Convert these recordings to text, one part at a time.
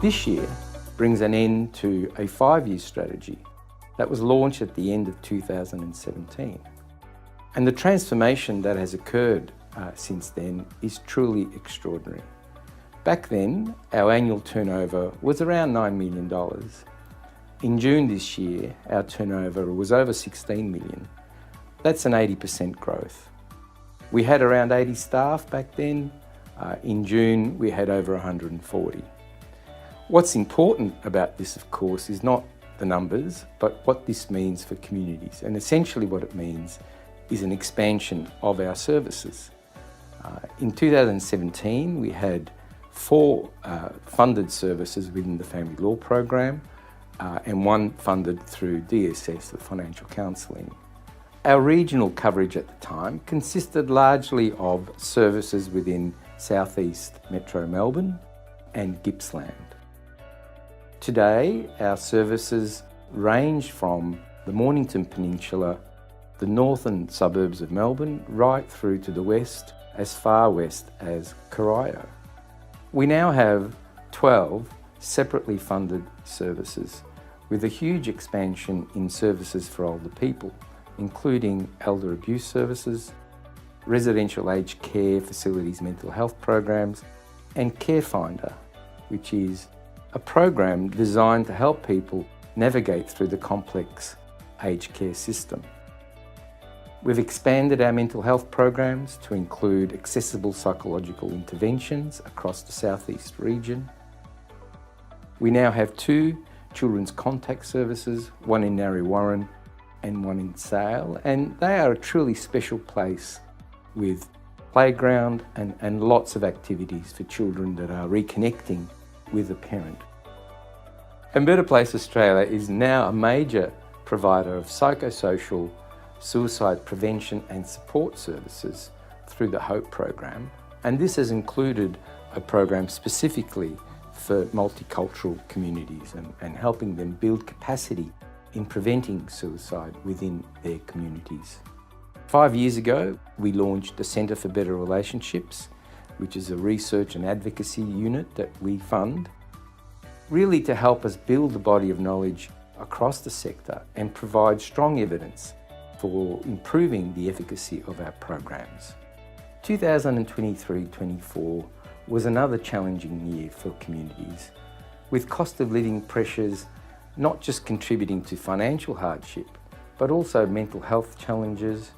This year brings an end to a 5-year strategy that was launched at the end of 2017. And the transformation that has occurred since then is truly extraordinary. Back then, our annual turnover was around $9 million. In June this year, our turnover was over 16 million. That's an 80% growth. We had around 80 staff back then. In June, we had over 140. What's important about this, of course, is not the numbers, but what this means for communities. And essentially what it means is an expansion of our services. In 2017, we had 4 funded services within the Family Law Program and 1 funded through DSS, the Financial Counselling. Our regional coverage at the time consisted largely of services within Southeast Metro Melbourne and Gippsland. Today, our services range from the Mornington Peninsula, the northern suburbs of Melbourne, right through to the west, as far west as Corio. We now have 12 separately funded services, with a huge expansion in services for older people, including elder abuse services, residential aged care facilities mental health programs, and Care Finder, which is a program designed to help people navigate through the complex aged care system. We've expanded our mental health programs to include accessible psychological interventions across the southeast region. We now have 2 children's contact services, one in Narre Warren and one in Sale, and they are a truly special place with playground and lots of activities for children that are reconnecting with a parent. And Better Place Australia is now a major provider of psychosocial suicide prevention and support services through the HOPE program, and this has included a program specifically for multicultural communities and helping them build capacity in preventing suicide within their communities. 5 years ago, we launched the Centre for Better Relationships, which is a research and advocacy unit that we fund, really to help us build the body of knowledge across the sector and provide strong evidence for improving the efficacy of our programs. 2023-24 was another challenging year for communities, with cost of living pressures not just contributing to financial hardship, but also mental health challenges,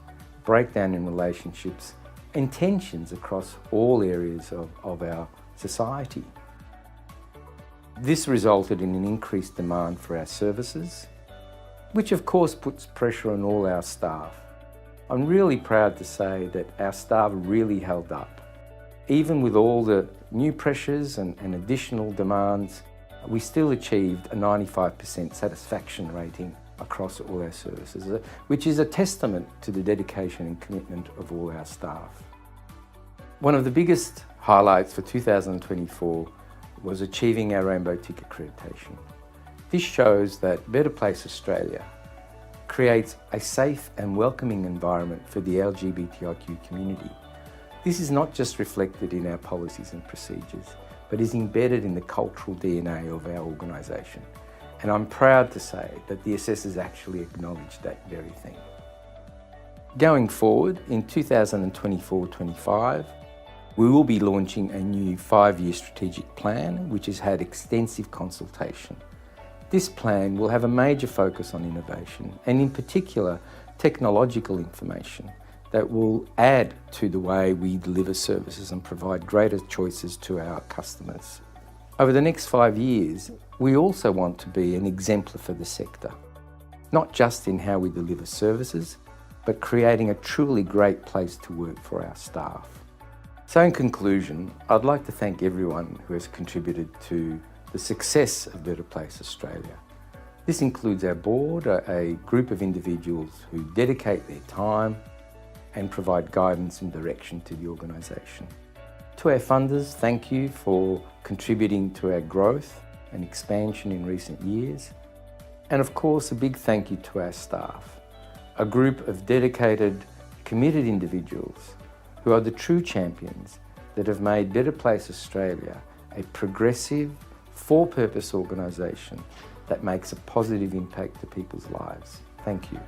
breakdown in relationships, and tensions across all areas of our society. This resulted in an increased demand for our services, which of course puts pressure on all our staff. I'm really proud to say that our staff really held up. Even with all the new pressures and additional demands, we still achieved a 95% satisfaction rating across all our services, which is a testament to the dedication and commitment of all our staff. One of the biggest highlights for 2024 was achieving our Rainbow Tick Accreditation. This shows that Better Place Australia creates a safe and welcoming environment for the LGBTIQ community. This is not just reflected in our policies and procedures, but is embedded in the cultural DNA of our organisation. And I'm proud to say that the assessors actually acknowledge that very thing. Going forward, in 2024-25, we will be launching a new 5-year strategic plan, which has had extensive consultation. This plan will have a major focus on innovation, and in particular, technological information that will add to the way we deliver services and provide greater choices to our customers. Over the next 5 years, we also want to be an exemplar for the sector, not just in how we deliver services, but creating a truly great place to work for our staff. So in conclusion, I'd like to thank everyone who has contributed to the success of Better Place Australia. This includes our board, a group of individuals who dedicate their time and provide guidance and direction to the organisation. To our funders, thank you for contributing to our growth and expansion in recent years. And of course, a big thank you to our staff, a group of dedicated, committed individuals who are the true champions that have made Better Place Australia a progressive, for-purpose organisation that makes a positive impact to people's lives. Thank you.